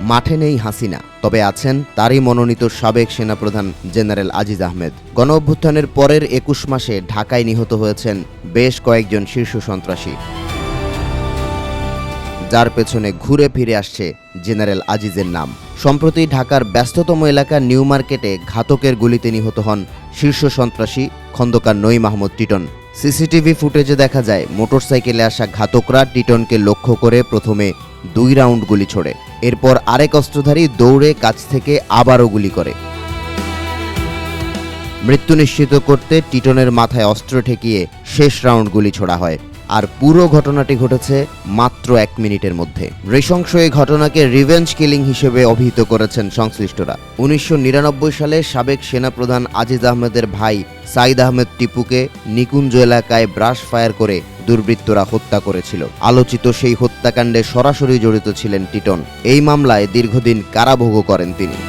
মাঠে নেই হাসিনা, তবে আছেন তারই মনোনীত সাবেক সেনাপ্রধান জেনারেল আজিজ আহমেদ। গণঅভ্যুত্থানের পরের ২১ মাসে ঢাকায় নিহত হয়েছেন বেশ কয়েকজন শীর্ষ সন্ত্রাসী, যার পেছনে ঘুরে ফিরে আসছে জেনারেল আজিজের নাম। সম্প্রতি ঢাকার ব্যস্ততম এলাকা নিউ মার্কেটে ঘাতকের গুলিতে নিহত হন শীর্ষ সন্ত্রাসী খন্দকার নঈম আহমদ টিটন। সিসিটিভি ফুটেজে দেখা যায় মোটরসাইকেলে আসা ঘাতকরা টিটনকে লক্ষ্য করে প্রথমে ২ রাউন্ড গুলি ছোড়ে, এরপর আরেক অস্ত্রধারী দৌড়ে কাছ থেকে আবারও গুলি করে। মৃত্যু নিশ্চিত করতে টিটনের মাথায় অস্ত্র ঠেকিয়ে শেষ রাউন্ড গুলি ছোড়া হয়। আর পুরো ঘটনাটি ঘটেছে মাত্র ১ মিনিটের মধ্যে। নৃশংস এই ঘটনাকে রিভেঞ্জ কিলিং হিসেবে অভিহিত করেছেন সংশ্লিষ্টরা। ১৯৯৯ সালে সাবেক সেনাপ্রধান আজিজ আহমেদের ভাই সাইদ আহমেদ টিপুকে নিকুঞ্জ এলাকায় ব্রাশ ফায়ার করে দুর্বৃত্তরা হত্যা করেছিল। আলোচিত সেই হত্যাকাণ্ডে সরাসরি জড়িত ছিলেন টিটন। এই মামলায় দীর্ঘদিন কারাভোগও করেন তিনি।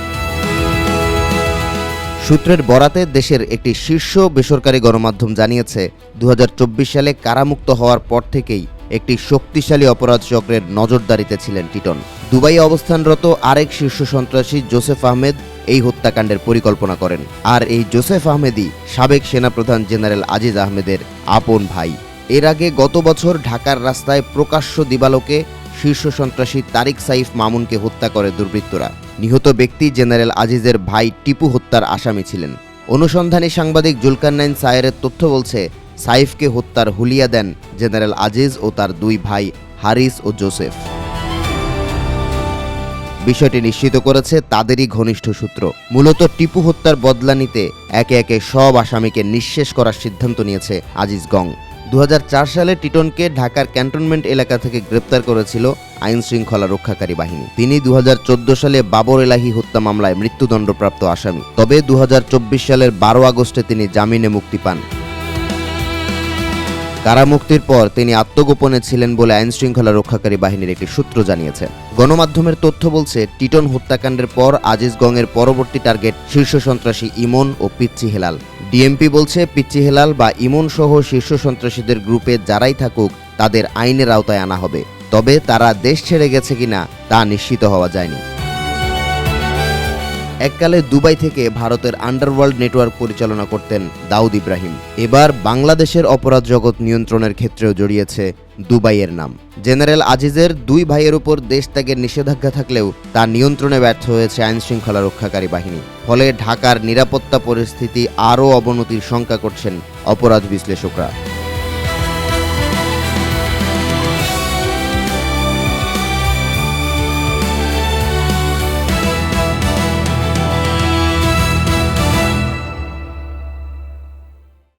সূত্রের বরাতে দেশের একটি শীর্ষ বেসরকারি গণমাধ্যম জানিয়েছে, ২০২৪ সালে কারামুক্ত হওয়ার পর থেকেই একটি শক্তিশালী অপরাধ চক্রের নজরদারিতে ছিলেন টিটন। দুবাইয়ে অবস্থানরত আরেক শীর্ষ সন্ত্রাসী জোসেফ আহমেদ এই হত্যাকাণ্ডের পরিকল্পনা করেন। আর এই জোসেফ আহমেদই সাবেক সেনাপ্রধান জেনারেল আজিজ আহমেদের আপন ভাই। এর আগে গত বছর ঢাকার রাস্তায় প্রকাশ্য দিবালোকে শীর্ষ সন্ত্রাসী তারিক সাইফ মামুনকে হত্যা করে দুর্বৃত্তরা। নিহত ব্যক্তি জেনারেল আজিজের ভাই টিপু হত্যার আসামি ছিলেন। অনুসন্ধানী সাংবাদিক জুলকারনাইন সায়েরের তথ্য বলছে, সাইফকে হত্যার হুলিয়া দেন জেনারেল আজিজ ও তার ২ ভাই হারিস ও জোসেফ। বিষয়টি নিশ্চিত করেছে তাদেরই ঘনিষ্ঠ সূত্র। মূলত টিপু হত্যার বদলা নিতে একে একে সব আসামিকে নিঃশেষ করার সিদ্ধান্ত নিয়েছে আজিজ গং। ২০০৪ সালে টিটনকে ঢাকার ক্যান্টনমেন্ট এলাকা থেকে গ্রেপ্তার করেছিল আইন শৃঙ্খলা রক্ষাকারী বাহিনী। তিনি ২০১৪ সালে বাবর এলাহি হত্যা মামলায় মৃত্যুদণ্ডপ্রাপ্ত আসামি। তবে ২০২৪ সালের ১২ আগস্টে তিনি জামিনে মুক্তি পান। কারামুক্তির পর তিনি আত্মগোপনে ছিলেন বলে আইন শৃঙ্খলা রক্ষাকারী বাহিনীর একটি সূত্র জানিয়েছে। গণমাধ্যমের তথ্য বলছে, টিটন হত্যাকাণ্ডের পর আজিজ গংয়ের পরবর্তী টার্গেট শীর্ষ সন্ত্রাসী ইমন ও পিচ্চি হেলাল। ডিএমপি বলছে, পিচ্চি হেলাল বা ইমন সহ শীর্ষ সন্ত্রাসীদের গ্রুপে যারাই থাকুক তাদের আইনের আওতায় আনা হবে। তবে তারা দেশ ছেড়ে গেছে কিনা তা নিশ্চিত হওয়া যায়নি। এককালে দুবাই থেকে ভারতের আন্ডারওয়ার্ল্ড নেটওয়ার্ক পরিচালনা করতেন দাউদ ইব্রাহিম। এবার বাংলাদেশের অপরাধ জগৎ নিয়ন্ত্রণের ক্ষেত্রেও জড়িয়েছে দুবাইয়ের নাম। জেনারেল আজিজের ২ ভাইয়ের উপর দেশ ত্যাগের নিষেধাজ্ঞা থাকলেও তা নিয়ন্ত্রণে ব্যর্থ হয়েছে আইন শৃঙ্খলা রক্ষাকারী বাহিনী। ফলে ঢাকার নিরাপত্তা পরিস্থিতি আরও অবনতির শঙ্কা করছেন অপরাধ বিশ্লেষকরা।